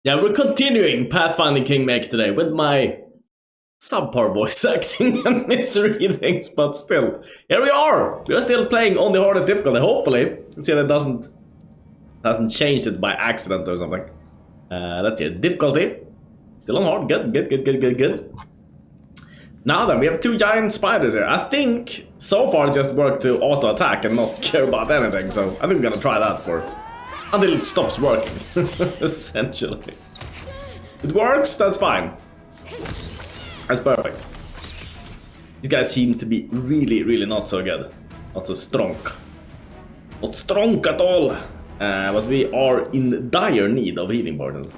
Yeah, we're continuing Pathfinder Kingmaker today with my subpar voice acting and misery things, but still, here we are! We are still playing on the hardest difficulty, hopefully. Let's see if it hasn't changed it by accident or something. Let's see, difficulty. Still on hard, good. Now then, we have two giant spiders here. I think so far it just worked to auto-attack and not care about anything, so I think we're gonna try that for until it stops working, essentially. It works, that's fine. That's perfect. These guys seem to be really not so good. Not so strong. Not strong at all. But we are in dire need of healing potions.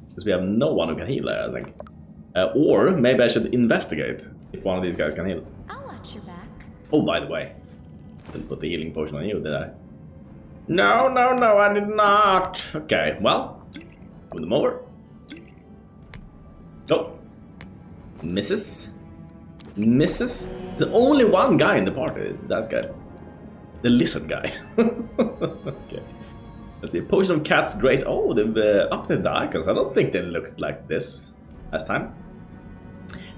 Because we have no one who can heal there, I think. Or maybe I should investigate if one of these guys can heal. I'll watch your back. Oh, by the way. Didn't put the healing potion on you, did I? No, I did not. Okay, well, move them over. Go. Misses. The only one guy in the party. That guy. The lizard guy. Okay. Let's see. Potion of Cat's Grace. Oh, they've updated the icons. I don't think they looked like this last time.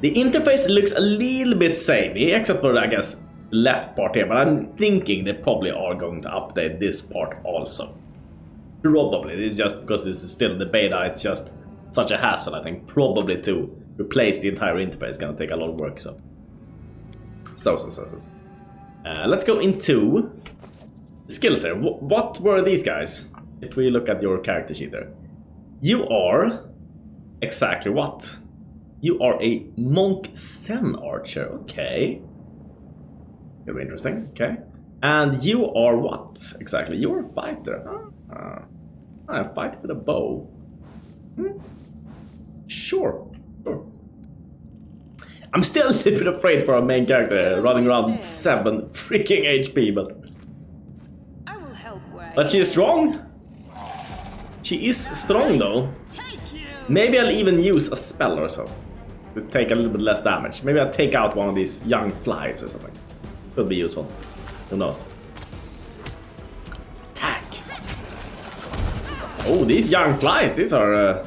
The interface looks a little bit samey, except for, I guess, left part here, but I'm thinking they probably are going to update this part also. Probably. It's just because this is still the beta, it's just such a hassle, I think. Probably to replace the entire interface is gonna take a lot of work, so. Let's go into skills here. What were these guys? If we look at your character sheet there. You are exactly what? You are a Monk Sen archer, okay. Very interesting, okay. And you are what, exactly? You're a fighter. I fight with a bow. Sure. I'm still a little bit afraid for our main character running around 7 freaking HP, but she's strong. She is strong though. Maybe I'll even use a spell or so to take a little bit less damage. Maybe I'll take out one of these young flies or something. Could be useful. Who knows? Attack. Oh, these young flies. These are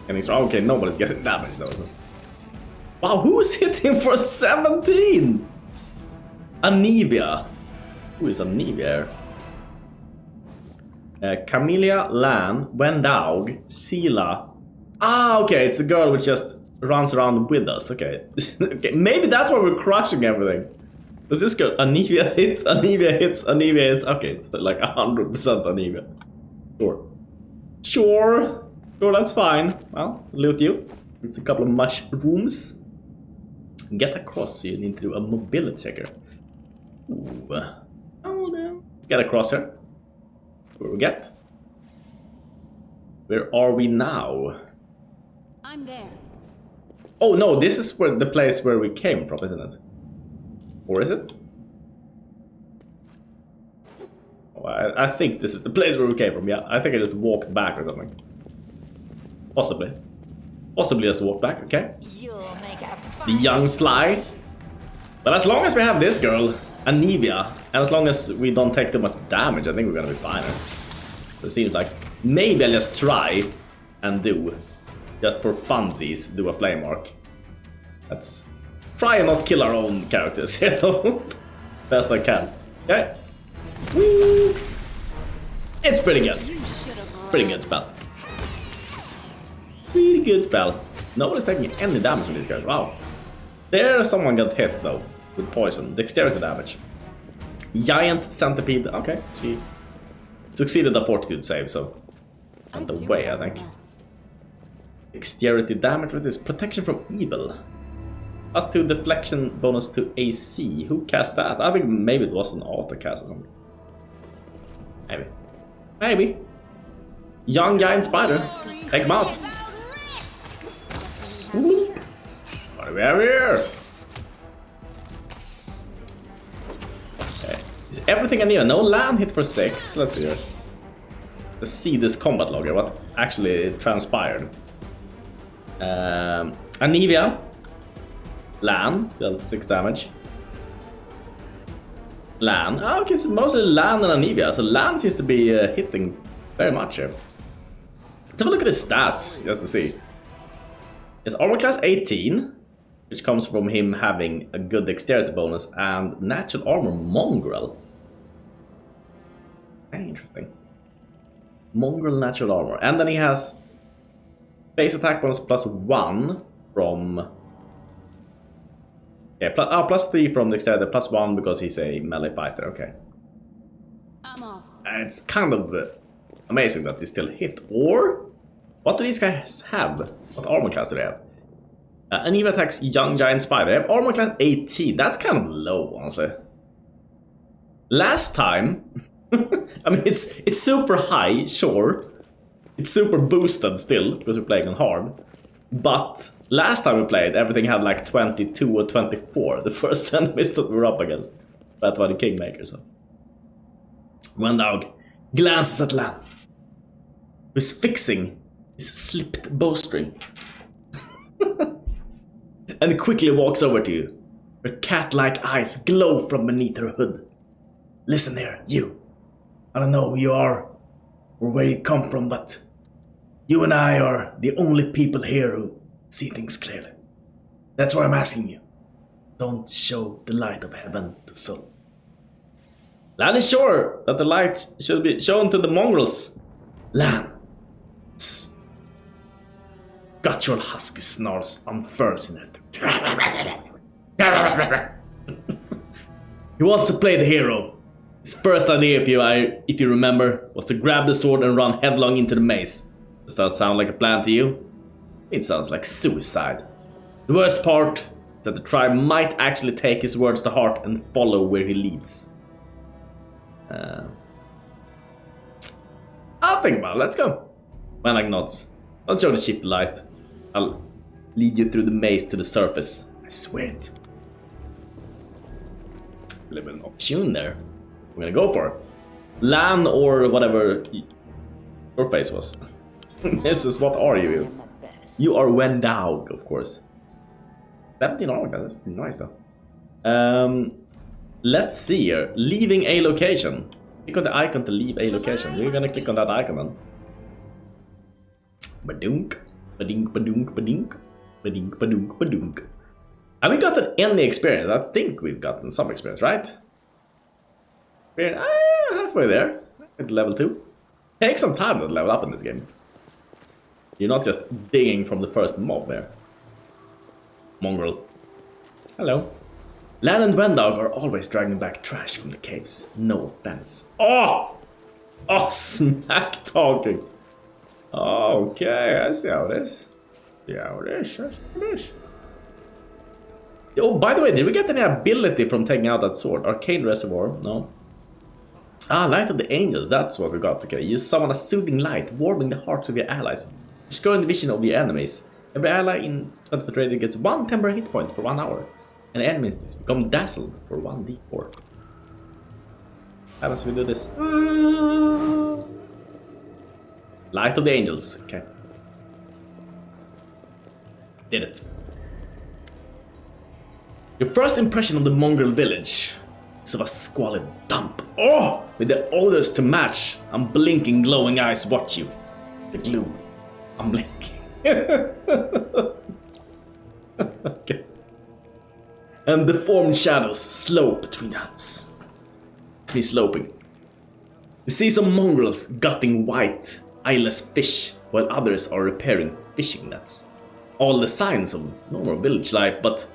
getting strong. Okay, nobody's getting damaged though. Wow, who's hitting for 17? Anivia. Who is Anivia? Camellia, Lan, Wendaug, Sela. Ah, okay, it's a girl which just runs around with us. Okay, okay, maybe that's why we're crushing everything. Does this girl Anivia hits? Okay, it's like 100% Anivia. Sure, that's fine. Well, loot you. It's a couple of mushrooms. Get across. You need to do a mobility checker. Ooh. Oh, no. Get across here. Where we get? Where are we now? I'm there. Oh no, this is where the place where we came from, isn't it? Or is it? Oh, I think this is the place where we came from, yeah. I think I just walked back or something. Possibly just walked back, okay. The young fly. But as long as we have this girl, Anivia, and as long as we don't take too much damage, I think we're gonna be fine. So it seems like maybe I'll just try and do, just for funsies, do a flame arc. Let's try and not kill our own characters here though. Best I can. Okay. Whee! It's pretty good. Pretty good spell. Pretty good spell. Nobody's taking any damage from these guys. Wow. There someone got hit though with poison. Dexterity damage. Giant centipede. Okay, she succeeded a fortitude save, so on the way, I think. Dexterity damage with this protection from evil. +2 deflection bonus to AC. Who cast that? I think maybe it was an auto cast or something. Maybe. Young giant spider. Take him out. What do we have here? Okay. Is everything I need? No Lan hit for 6. Let's see here. Let's see this combat log here. What actually transpired? Anivia. Lan dealt 6 damage. Lan. Ah, okay, so mostly Lan and Anivia. So Lan seems to be hitting very much here. Let's have a look at his stats, just to see. His armor class 18, which comes from him having a good dexterity bonus, and natural armor mongrel. Very interesting. Mongrel natural armor. And then he has base attack bonus +1 from... Yeah, +3 from dexterity, +1 because he's a melee fighter, okay. I'm off. It's kind of amazing that they still hit. Or, what do these guys have? What armor class do they have? Aneva attacks young giant spider. They have armor class 18. That's kind of low, honestly. Last time, I mean, it's super high, sure. It's super boosted still, because we're playing on hard. But last time we played, everything had like 22 or 24. The first enemies that we were up against. That was the Kingmaker, so. Wendog glances at Lan, who's fixing his slipped bowstring. And quickly walks over to you. Her cat-like eyes glow from beneath her hood. Listen here, you. I don't know who you are or where you come from, but you and I are the only people here who see things clearly. That's why I'm asking you. Don't show the light of heaven to soul. Lan is sure that the light should be shown to the mongrels. Lan. Guttural husky snarls unfurls in it. He wants to play the hero. His first idea, if you remember, was to grab the sword and run headlong into the maze. Does that sound like a plan to you? It sounds like suicide. The worst part is that the tribe might actually take his words to heart and follow where he leads. I'll think about it, let's go. Manak nods. Don't show the shift light. I'll lead you through the maze to the surface. I swear it. A little bit of option there. We're gonna go for it. Lan or whatever your face was. This is what are you? You are Wendog, of course. 17 armor, that's nice though. Let's see here. Leaving a location. Click on the icon to leave a location. We're gonna click on that icon then. Badunk. Badink, badunk, badink. Badink, badunk, badunk. Have we gotten any experience? I think we've gotten some experience, right? We're halfway there. At level 2. Take some time to level up in this game. You're not just digging from the first mob there. Mongrel. Hello. Lan and Wendog are always dragging back trash from the caves. No offense. Oh! Oh, smack talking. Okay, I see how it is. Yeah, how it is. That's how it is. Oh, by the way, did we get any ability from taking out that sword? Arcane Reservoir? No. Ah, Light of the Angels, that's what we got. Okay, you summon a soothing light, warming the hearts of your allies, obscuring the vision of your enemies. Every ally in 20 rated gets 1 temporary hit point for 1 hour, and enemies become dazzled for 1d4. How does we do this? Light of the Angels, okay. Did it. Your first impression of the mongrel village is of a squalid dump. Oh! With the odors to match, unblinking glowing eyes watch you. The glue. I'm blinking. Okay. And deformed shadows slope between the huts. It's me sloping. You see some mongrels gutting white, eyeless fish, while others are repairing fishing nets. All the signs of normal village life, but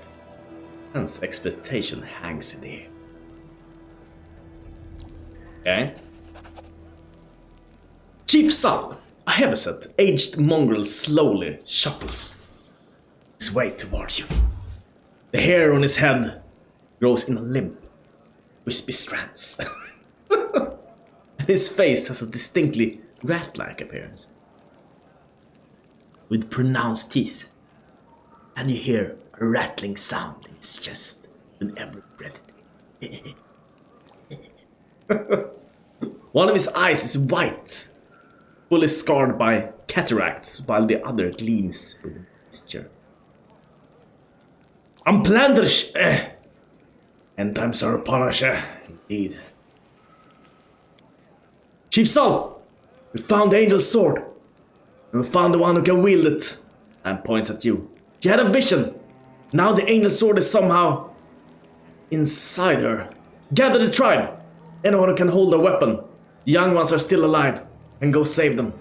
hence expectation hangs in the air. Okay. Chief Sal, a heavyset, aged mongrel slowly shuffles his way towards you. The hair on his head grows in a limp, wispy strands. And his face has a distinctly rat-like appearance, with pronounced teeth. And you hear a rattling sound in his chest with every breath. One of his eyes is white, fully scarred by cataracts, while the other gleams with moisture. Unplanders! End times are upon us, indeed. Chief Sal, we found the angel's sword. And we found the one who can wield it. And points at you. She had a vision. Now the angel sword is somehow inside her. Gather the tribe. Anyone who can hold a weapon. The young ones are still alive. And go save them.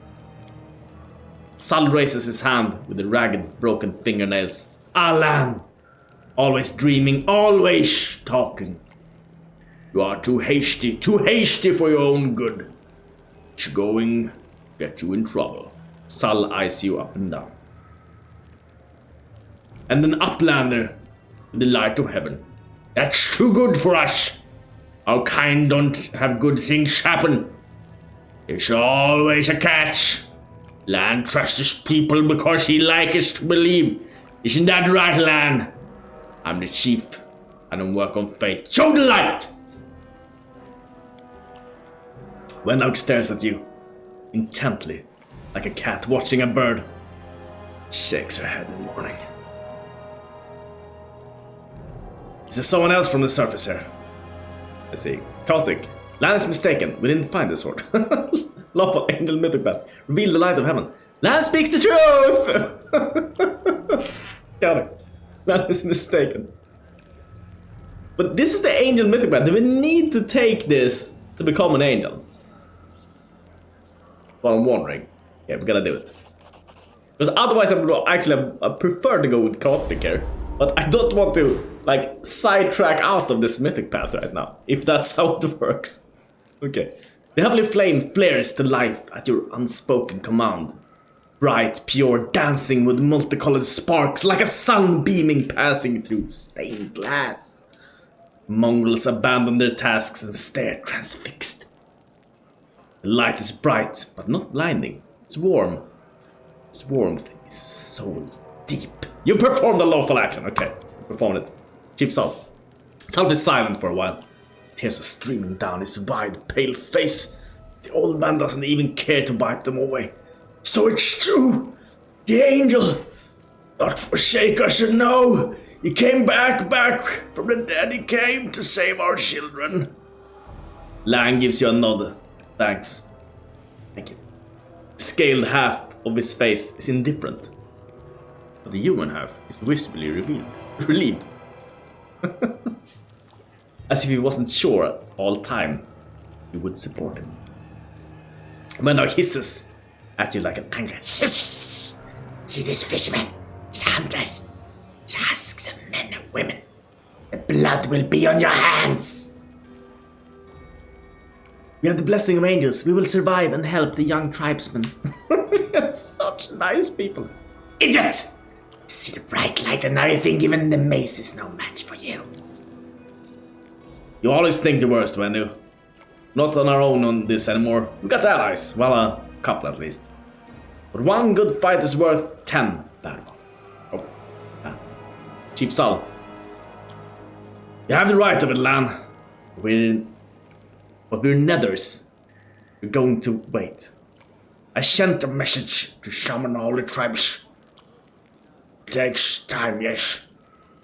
Sal raises his hand with the ragged, broken fingernails. Alan! Always dreaming, always talking. You are too hasty for your own good. It's going to get you in trouble. Sal eyes you up and down. And an uplander with the light of heaven. That's too good for us. Our kind don't have good things happen. There's always a catch. Lan trusts people because he likes to believe. Isn't that right, Lan? I'm the chief. I don't work on faith. Show the light! Wenlock stares at you, intently, like a cat watching a bird. Shakes her head in mourning. Is there someone else from the surface here? Let's see. Chaotic. Lan is mistaken. We didn't find the sword. Lawful angel mythic bat. Reveal the light of heaven. Lan speaks the truth! Chaotic. Lan is mistaken. But this is the angel mythic bat. Do we need to take this to become an angel? Well, I'm wondering. Yeah, we gotta do it. Because otherwise I would actually prefer to go with chaotic here. But I don't want to, like, sidetrack out of this mythic path right now. If that's how it works. Okay. The heavenly flame flares to life at your unspoken command. Bright, pure, dancing with multicolored sparks like a sun beaming passing through stained glass. Mongrels abandon their tasks and stare transfixed. The light is bright, but not blinding. It's warm. Its warmth is so deep. You performed a lawful action. Okay, you performed it. Chief Sal. Sal is silent for a while. Tears are streaming down his wide, pale face. The old man doesn't even care to wipe them away. So it's true. The angel. Not forsake us, you know. He came back from the dead. He came to save our children. Lang gives you a nod. Thanks. Thank you. The scaled half of his face is indifferent. But the human half is visibly relieved. As if he wasn't sure at all time you would support him. Wenlock hisses at you like an angry. See this fisherman? These hunters. These husks of men and women. The blood will be on your hands. We have the blessing of angels. We will survive and help the young tribesmen. You're such nice people. Idiot! See the bright light and now you think even the mace is no match for you. You always think the worst, Wendu. Not on our own on this anymore. We got allies. Well, a couple at least. But one good fight is worth 10 bad ones. Oh. Chief Sal. You have the right of it, Lan. But we're nethers. We're going to wait. I sent a message to summon all the tribes. It takes time, yes.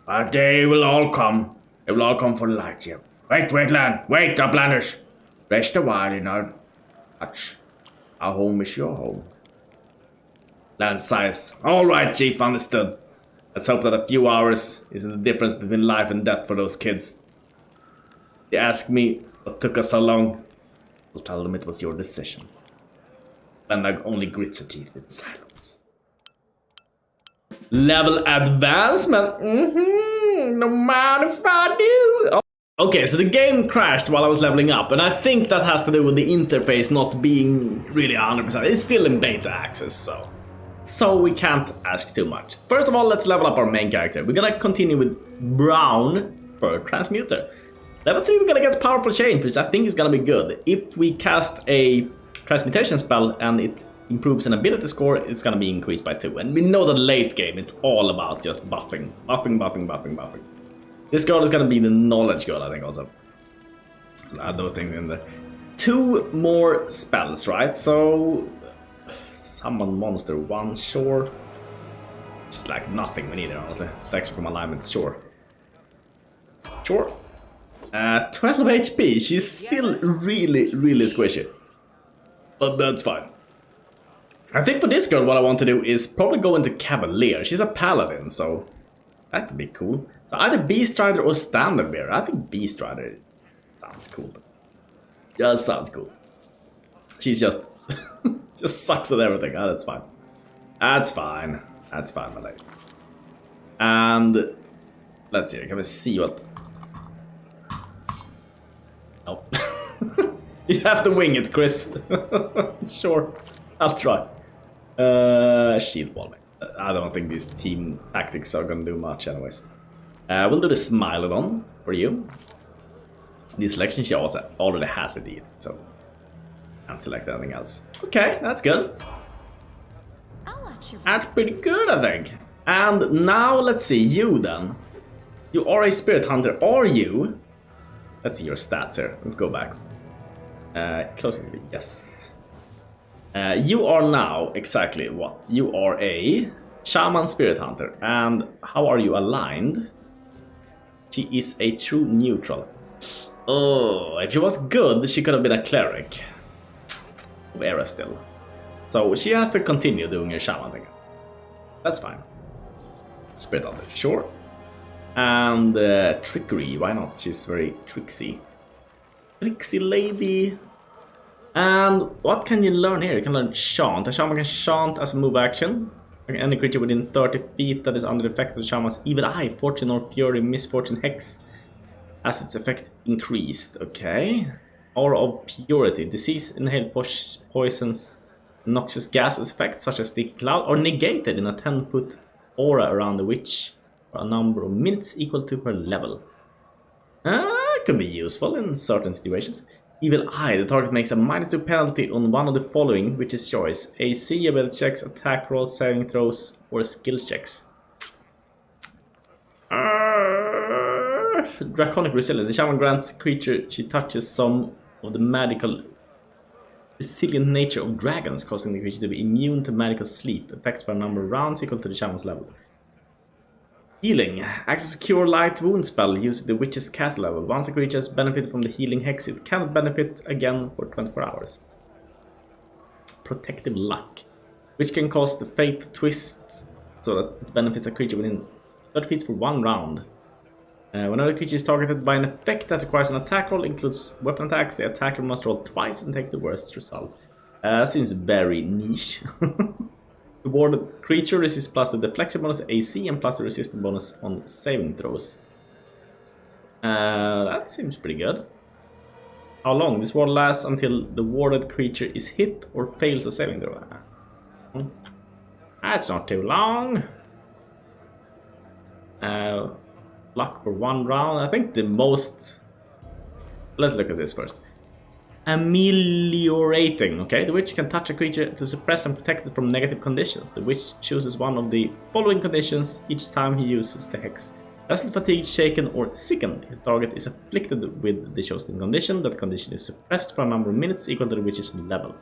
But they will all come. They will all come for the light, yeah. Wait, Lan. Wait, uplanders. Rest a while, you know. That's our home is your home. Lan sighs. All right, Chief, understood. Let's hope that a few hours isn't the difference between life and death for those kids. They ask me what took us so long. I'll tell them it was your decision. Wenlock only grits her teeth in silence. Level advancement. No matter if I do. Oh. Okay, so the game crashed while I was leveling up, and I think that has to do with the interface not being really 100%. It's still in beta access, so we can't ask too much. First of all, let's level up our main character. We're gonna continue with Brown for Transmuter. Level 3, we're gonna get Powerful Change, which I think is gonna be good. If we cast a Transmutation spell and it improves an ability score, it's gonna be increased by 2. And we know that late game, it's all about just buffing. Buffing. This girl is gonna be the knowledge girl, I think, also. Add those things in there. 2 more spells, right? So... Summon monster 1, sure. It's like nothing we need it, honestly. Thanks for my alignment, sure. Sure. 12 HP. She's still really squishy. But that's fine. I think for this girl what I want to do is probably go into Cavalier. She's a paladin, so that could be cool. So either Beast Rider or Standard Bearer. I think Beast Rider sounds cool. Yeah, sounds cool. She's just just sucks at everything. Oh, that's fine. That's fine. That's fine, my lady. And let's see. Can we see what? Oh, you have to wing it, Chris. Sure, I'll try. Shield wall. I don't think these team tactics are gonna do much, anyways. We'll do the Smilodon for you. The selection she also already has a deed, so can't select anything else. Okay, that's good. That's pretty good, I think. And now let's see you then. You are a spirit hunter, are you? Let's see your stats here. Let's go back. Closing, yes. You are now exactly what? You are a shaman spirit hunter. And how are you aligned? She is a true neutral. Oh, if she was good, she could have been a cleric. Of Era still. So she has to continue doing her shaman thing. That's fine. Spirit hunter, sure. And trickery, why not? She's very tricksy. Tricksy lady. And what can you learn here? You can learn chant. A shaman can chant as a move action. Any creature within 30 feet that is under the effect of the shaman's evil eye, fortune or fury, misfortune, hex, has its effect increased. Okay. Aura of purity. Disease, inhaled poisons, noxious gases effect such as sticky cloud are negated in a 10-foot aura around the witch for a number of minutes equal to her level. Could be useful in certain situations. Evil Eye. The target makes a -2 penalty on one of the following, which is choice. AC, ability checks, attack rolls, saving throws, or skill checks. Draconic Resilience. The shaman grants creature she touches some of the magical resilient nature of dragons, causing the creature to be immune to magical sleep. Effects for a number of rounds equal to the shaman's level. Healing. Acts as a cure light wound spell used at the witch's cast level. Once a creature has benefited from the healing hex, it cannot benefit again for 24 hours. Protective Luck. Which can cause the fate to twist so that it benefits a creature within 30 feet for 1 round. Whenever a creature is targeted by an effect that requires an attack roll, includes weapon attacks, the attacker must roll twice and take the worst result. Seems very niche. Rewarded creature resists plus the deflection bonus to AC and plus the resistance bonus on saving throws. That seems pretty good. How long? This ward lasts until the warded creature is hit or fails a saving throw. That's not too long. Luck for 1 round. I think the most... Let's look at this first. Ameliorating. Okay, the witch can touch a creature to suppress and protect it from negative conditions. The witch chooses one of the following conditions each time he uses the hex. Dazzled, fatigued, shaken, or sickened. If the target is afflicted with the chosen condition, that condition is suppressed for a number of minutes equal to the witch's level.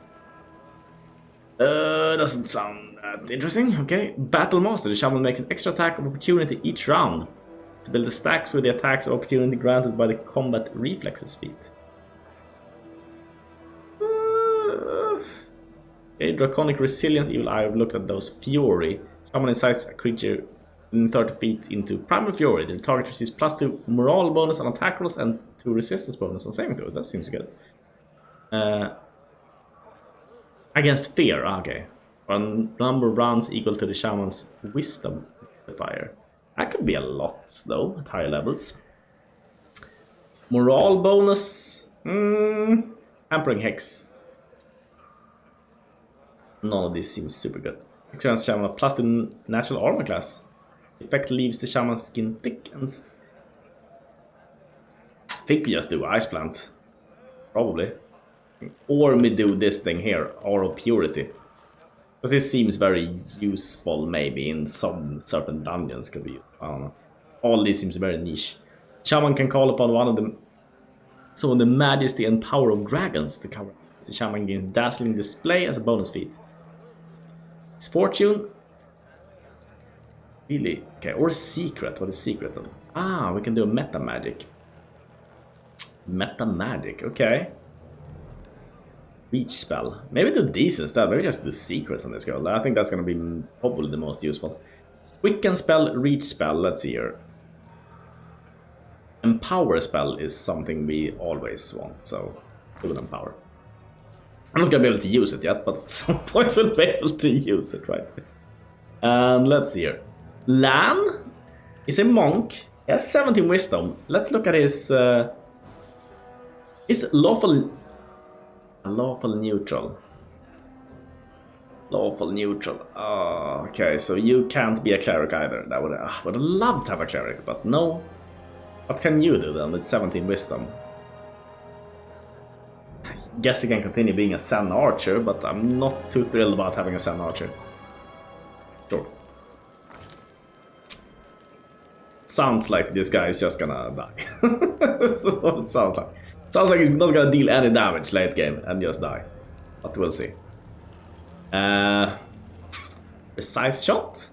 Doesn't sound that interesting. Okay, Battle Master. The shaman makes an extra attack of opportunity each round to build the stacks with the attacks of opportunity granted by the combat reflexes feat. Okay, Draconic Resilience, Evil Eye. I've looked at those. Fury. Shaman incites a creature in 30 feet into Primal Fury. The target receives +2 morale bonus on attack rolls and 2 resistance bonus on saving throws. That seems good. Against fear, okay. For a number of rounds equal to the shaman's wisdom modifier. That could be a lot, though, at higher levels. Morale bonus. Hampering Hex. None of these seems super good. Experience shaman +2 natural armor class. The effect leaves the shaman's skin thick and... I think we just do Ice Plant. Probably. Or we do this thing here, Aura of Purity. Because this seems very useful, maybe, in some certain dungeons. Could be, I don't know. All this seems very niche. Shaman can call upon one of them. So the majesty and power of dragons to cover. The shaman gains dazzling display as a bonus feat. His fortune. Really? Okay, or secret. What is secret? Ah, we can do a meta magic. Meta magic, okay. Reach spell. Maybe do these instead. Maybe just do secrets on this girl. I think that's gonna be probably the most useful. Quicken spell, reach spell. Let's see here. Empower spell is something we always want, so do an empower. I'm not gonna be able to use it yet, but at some point we'll be able to use it, right? And let's see here. Lan is a monk. He has 17 wisdom. Let's look at his lawful neutral. Lawful neutral. Oh, okay, so you can't be a cleric either. That would have loved to have a cleric, but no. What can you do then with 17 wisdom? I guess you can continue being a Sen archer, but I'm not too thrilled about having a Sen archer. Sure. Sounds like this guy is just gonna die. That's what it sounds like. Sounds like he's not gonna deal any damage late game and just die. But we'll see. Precise shot?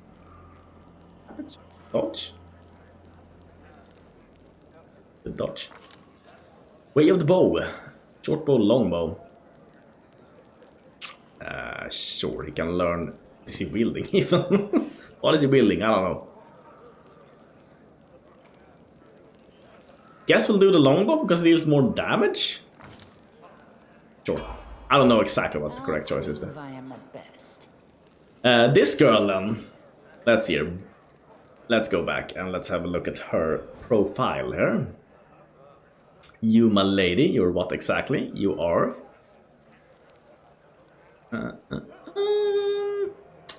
Dodge? The dodge. Way of the bow. Short bow, long bow. Sure, he can learn. Is he wielding even? What is he wielding? I don't know. Guess we'll do the longbow because it deals more damage? Sure. I don't know exactly what's the correct choice is there. This girl then. Let's see here. Let's go back and let's have a look at her profile here. You, my lady, you're what exactly? You are...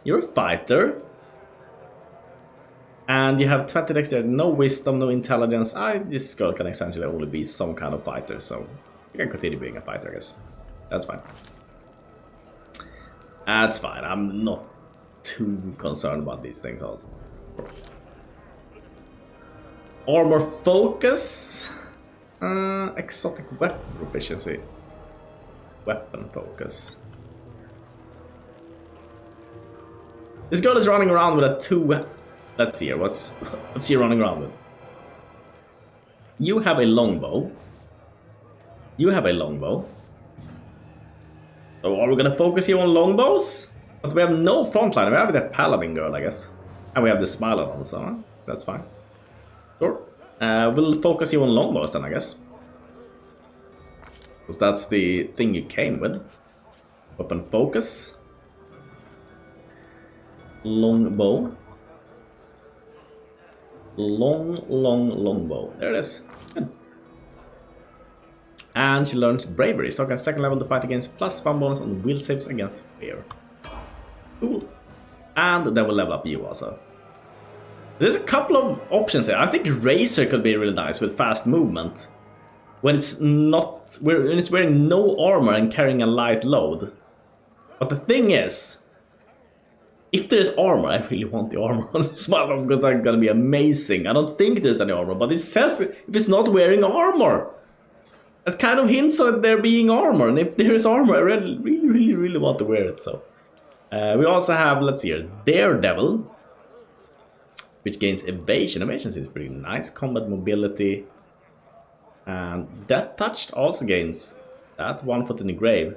You're a fighter. And you have 20 dexterity, no wisdom, no intelligence. This girl can essentially only be some kind of fighter, so you can continue being a fighter, I guess. That's fine. That's fine. I'm not too concerned about these things also. Armor focus. Exotic weapon proficiency. Weapon focus. This girl is running around with a 2... Let's see here, what's she running around with? You have a longbow. You have a longbow. So are we gonna focus here on longbows? But we have no frontline. We have the paladin girl, I guess. And we have the smiler on, so that's fine. Sure. We'll focus here on longbows then, I guess. Because that's the thing you came with. Weapon focus. Longbow. Longbow. There it is. Good. And she learns bravery. Start at second level to fight against +1 bonus on will saves against fear. Cool. And then we'll level up you also. There's a couple of options here. I think Razor could be really nice with fast movement. When it's not... when it's wearing no armor and carrying a light load. But the thing is... if there's armor, I really want the armor on Smiler because that's gonna be amazing. I don't think there's any armor, but it says if it's not wearing armor. That kind of hints at there being armor, and if there is armor, I really want to wear it, so. We also have, let's see here, Daredevil, which gains evasion. Evasion seems pretty nice. Combat mobility. And Death Touched also gains that, 1 foot in the grave.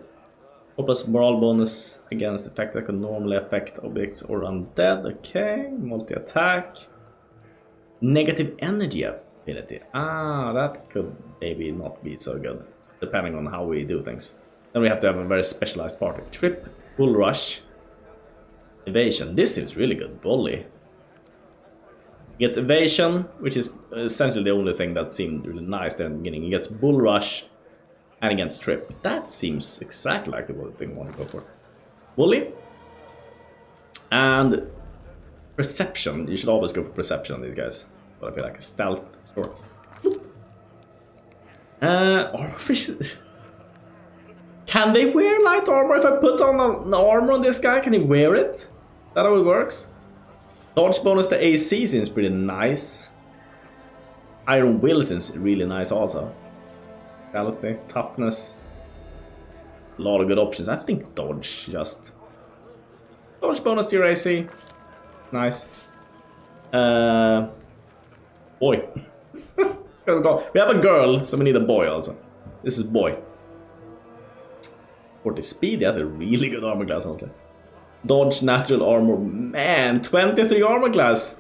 Plus morale bonus against effects that can normally affect objects or undead. Okay, multi-attack. Negative energy affinity. That could maybe not be so good, depending on how we do things. Then we have to have a very specialized party. Trip, Bull Rush, Evasion. This seems really good. Bully. Gets Evasion, which is essentially the only thing that seemed really nice there in the beginning. He gets Bull Rush. And against Trip. That seems exactly like the thing I want to go for. Bully. And Perception. You should always go for Perception on these guys. But I feel like Stealth. Sure. Armor fish. Can they wear light armor? If I put on an armor on this guy, can he wear it? Is that how it works? Dodge bonus to AC seems pretty nice. Iron Will seems really nice also. Toughness. A lot of good options. I think dodge just. Dodge bonus to your AC. Nice. Boy. It's gonna go. We have a girl, so we need a boy also. This is boy. 40 speed, that's a really good armor class, honestly. Dodge, natural armor, man, 23 armor class.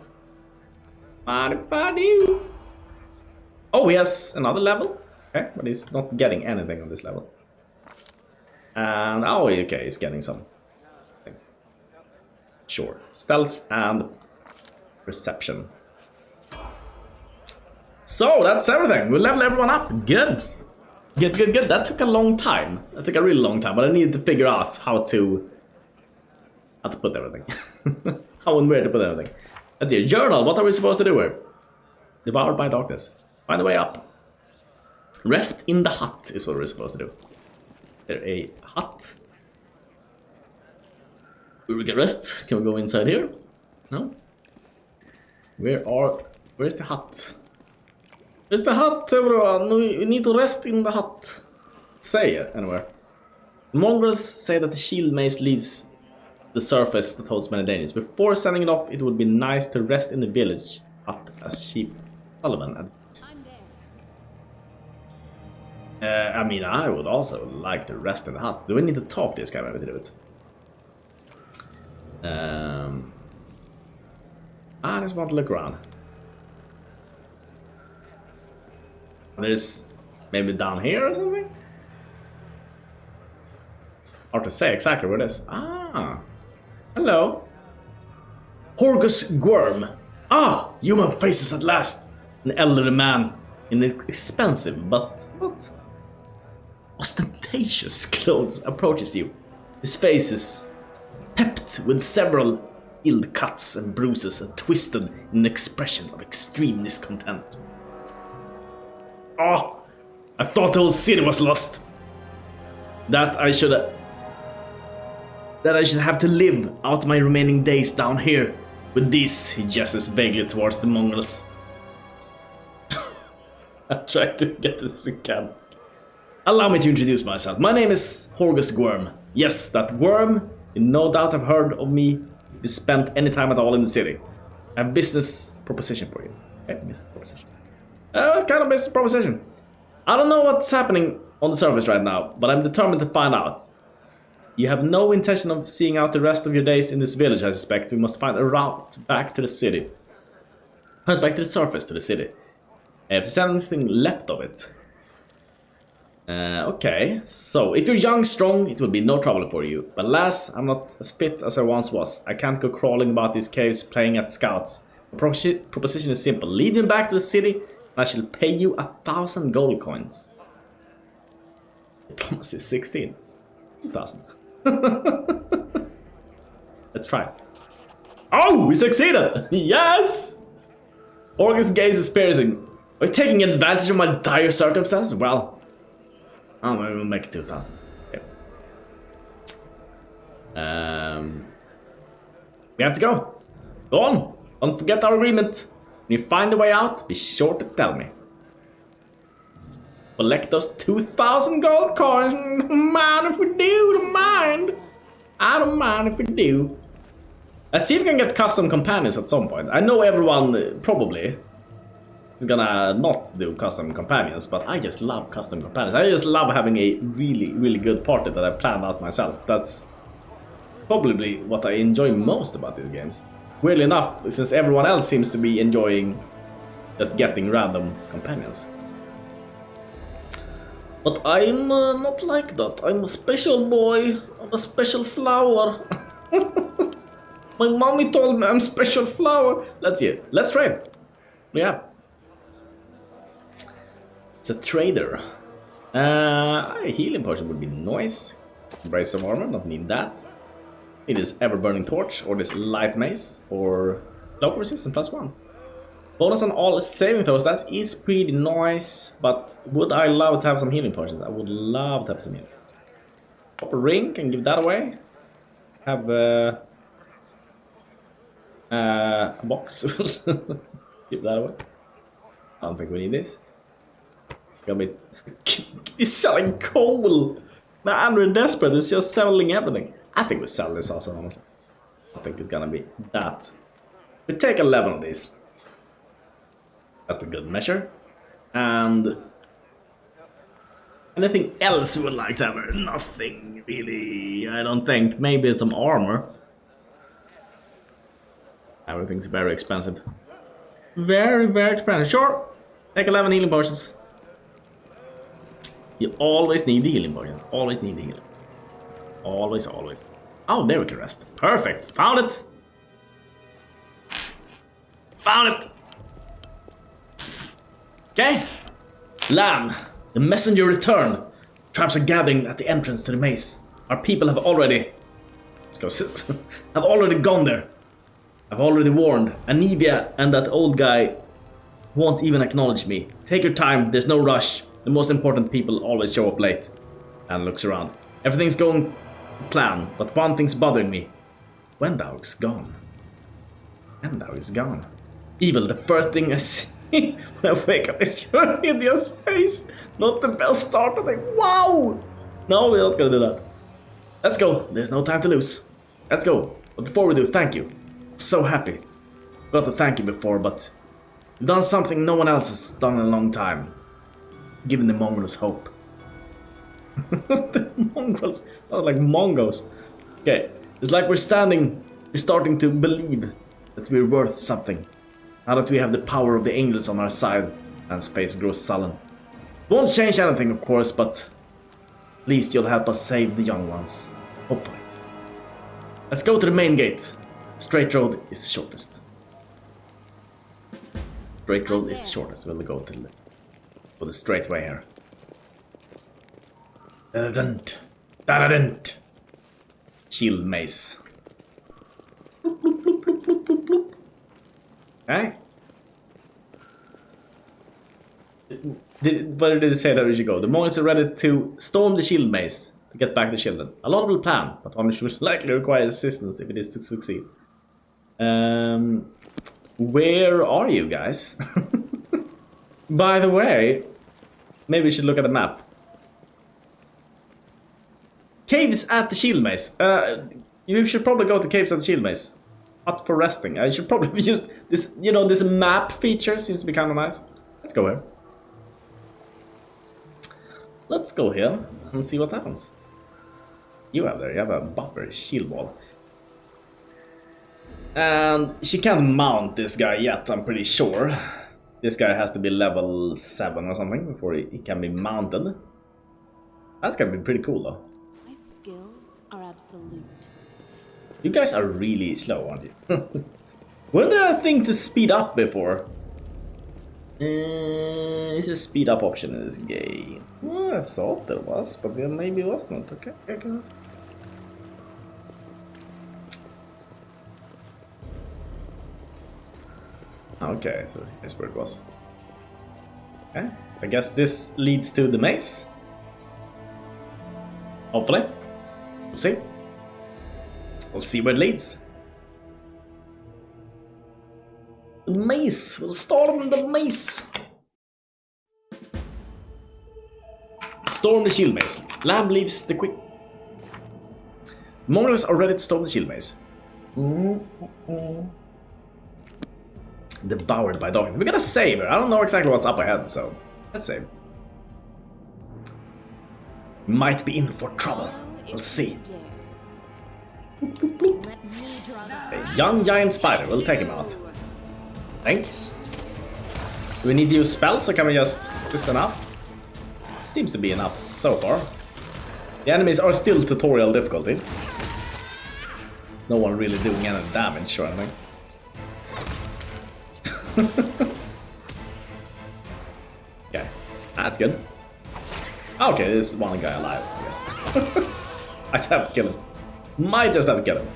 Funny. Oh, he has another level. Okay, but he's not getting anything on this level. And, oh, okay, he's getting some things. Sure, stealth and perception. So, that's everything. We level everyone up. Good. Good. That took a long time. That took a really long time, but I needed to figure out how to put everything. How and where to put everything. Let's see. Journal. What are we supposed to do here? Devoured by darkness. Find a way up. Rest in the hut is what we're supposed to do. There a hut. Where we get rest? Can we go inside here? No. Where's the hut? Where's the hut, everyone? We need to rest in the hut. Say it anywhere. The Mongrels say that the shield maze leads the surface that holds many dangers. Before sending it off, it would be nice to rest in the village hut as sheep. Sullivan. I mean, I would also like to rest in the hut. Do we need to talk to this guy maybe to do it? I just want to look around. There's maybe down here or something? Hard to say exactly where it is. Ah, hello. Horgus Gwyrm. Ah, human faces at last. An elderly man in expensive but not ostentatious clothes approaches you. His face is pepped with several ill cuts and bruises and twisted in an expression of extreme discontent. Oh, I thought the whole city was lost. That I should have to live out my remaining days down here with these. He gestures vaguely towards the mongrels. I tried to get this again. Allow me to introduce myself. My name is Horgus Gwyrm. Yes, that worm. You no doubt have heard of me if you spent any time at all in the city. I have a business proposition for you. Okay, business proposition. It's kind of business proposition. I don't know what's happening on the surface right now, but I'm determined to find out. You have no intention of seeing out the rest of your days in this village, I suspect. We must find a route back to the city. Back to the surface to the city. If there's anything left of it. Okay, so if you're young, strong, it will be no trouble for you. But alas, I'm not as fit as I once was. I can't go crawling about these caves playing at scouts. The proposition is simple. Lead me back to the city, and I shall pay you 1,000 gold coins. Diplomacy 16. 2,000. Let's try. Oh, we succeeded! Yes! Orgus' gaze is piercing. Are you taking advantage of my dire circumstances? Well, oh, maybe we'll make it 2,000. Okay. We have to go. Go on. Don't forget our agreement. When you find a way out, be sure to tell me. Collect those 2,000 gold coins. Mind if we do, don't mind. I don't mind if we do. Let's see if we can get custom companions at some point. I know everyone probably is gonna not do custom companions, but I just love custom companions. I just love having a really good party that I planned out myself. That's probably what I enjoy most about these games. Weirdly enough, since everyone else seems to be enjoying just getting random companions. But I'm not like that. I'm a special boy. I'm a special flower. My mommy told me I'm a special flower. Let's see it. Let's trade. Yeah. It's a trader. A healing potion would be nice. Brace of armor, not need that. It is ever burning torch, or this light mace, or cloak resistance +1. Bonus on all saving throws, that is pretty nice, but would I love to have some healing potions? I would love to have some healing. Pop a ring, can give that away. Have a box. Give that away. I don't think we need this. He's selling coal! Man, we're desperate, it's just selling everything. I think we sell this also, honestly. I think it's gonna be that. We take 11 of these. That's a good measure. And Anything else you would like to have? Nothing really, I don't think. Maybe some armor. Everything's very expensive. Very, very expensive. Sure, take 11 healing potions. You always need the healing potions. Always need the healing. Always, always. Oh, there we can rest. Perfect. Found it. Found it. Okay. Lan, the messenger returned. Tribes are gathering at the entrance to the maze. Our people have already... Let's go sit. have already gone there. I've already warned. Anivia and that old guy won't even acknowledge me. Take your time. There's no rush. The most important people always show up late. And looks around. Everything's going to plan, but one thing's bothering me. Wendaug's gone. Wendaug is gone. Evil, the first thing I see when I wake up is your hideous face. Not the best start of the day. Wow! No, we're not gonna do that. Let's go. There's no time to lose. Let's go. But before we do, thank you. So happy. Got to thank you before, but you've done something no one else has done in a long time. Giving the Mongols hope. The Mongols? Sound like Mongos. Okay. It's like we're starting to believe that we're worth something. Now that we have the power of the angels on our side, Anne's face grows sullen. Won't change anything, of course, but at least you'll help us save the young ones. Hopefully. Let's go to the main gate. Straight road is the shortest. Straight road is the shortest. We'll go to the straight way here. Da-da-dunt. Da-da-dunt. Shield mace. Bloop, bloop, bloop, bloop, bloop, bloop, bloop. Okay. Where did it say that we should go? The Mongols are ready to storm the shield maze to get back the children. A lot will plan, but one will likely require assistance if it is to succeed. Where are you guys? By the way, maybe we should look at the map. Caves at the shield maze. You should probably go to caves at the shield maze. Hut for resting. I should probably use this, you know, this map feature seems to be kind of nice. Let's go here. Let's go here and see what happens. You have a buffer shield wall. And she can't mount this guy yet, I'm pretty sure. This guy has to be level 7 or something before he can be mounted. That's gonna be pretty cool though. My skills are absolute. You guys are really slow, aren't you? Wasn't there a thing to speed up before? Is there a speed up option in this game? Well, I thought there was, but then maybe it was not. Okay, okay. Okay, so here's where it was. Okay, so I guess this leads to the maze. Hopefully. Let's see. We'll see where it leads. The maze. We'll storm the maze. Storm the shield maze. Lamb leaves the quick. Mongols are ready to storm the shield maze. Devoured by dogs. We gotta save her. I don't know exactly what's up ahead, so let's save. Might be in for trouble. We'll see. A young giant spider. We'll take him out. Think. Do we need to use spells, or can we just... Is this enough? Seems to be enough so far. The enemies are still tutorial difficulty. There's no one really doing any damage or anything. Okay, that's good. Okay, there's one guy alive, I guess. I have to kill him. Might just have to kill him.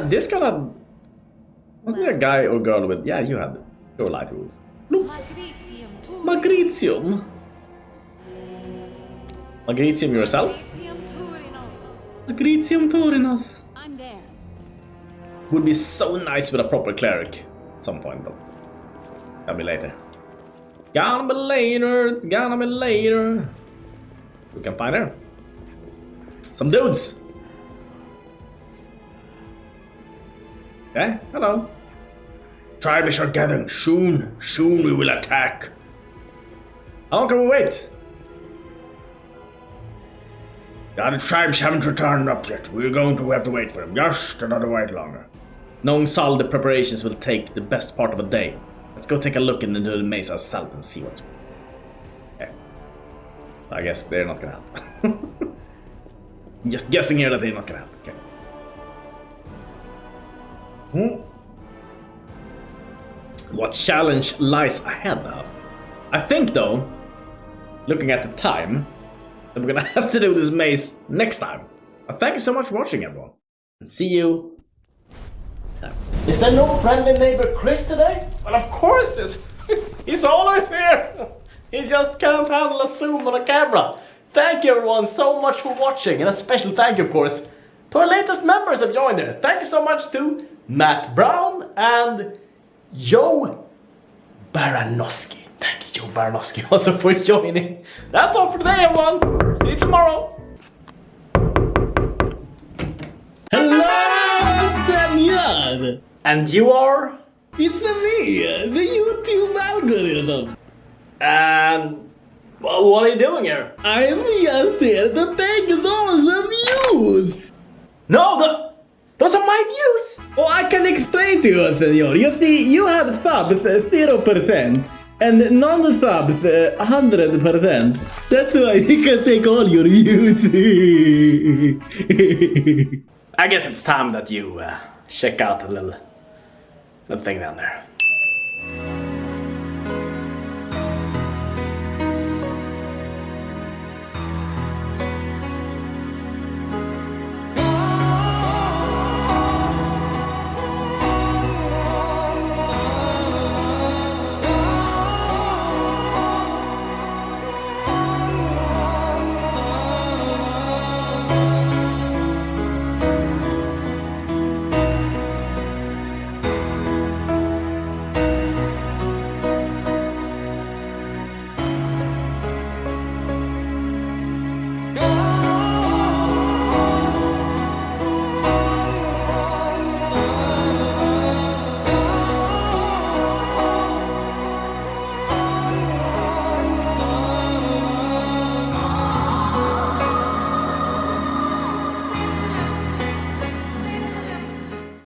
This kind of... Wasn't there a guy or girl with... Yeah, you had your light rules. Magritium. Magritium yourself? Magritium Torinos. I'm there. Would be so nice with a proper cleric at some point, but that'll be later. Gonna be later, it's gonna be later. We can find her. Some dudes. Okay, hello. Tribes are gathering soon. Soon we will attack. How long can we wait? The other tribes haven't returned up yet. We're going to have to wait for them. Just another while longer. Knowing Sal, the preparations will take the best part of a day. Let's go take a look into the maze ourselves and see what's... Okay. I guess they're not gonna help. Just guessing here that they're not gonna help. Okay. What challenge lies ahead now? I think, though, looking at the time, that we're gonna have to do this maze next time. Thank you so much for watching, everyone. And see you next time. Is there no friendly neighbor Chris today? Well, of course there's... He's always here! He just can't handle a zoom on a camera. Thank you, everyone, so much for watching. And a special thank you, of course, to our latest members who have joined there. Thank you so much to Matt Brown and Joe Baranowski. Thank you, Joe Baranowski, also for joining. That's all for today, everyone. See you tomorrow. Hello, Daniel! And you are? It's me, the YouTube algorithm. And well, what are you doing here? I'm just here to take those views. No, those are my views. Oh, I can explain to you, senor. You see, you have subs 0% and non-subs 100%. That's why you can take all your views. I guess it's time that you check out the little thing down there.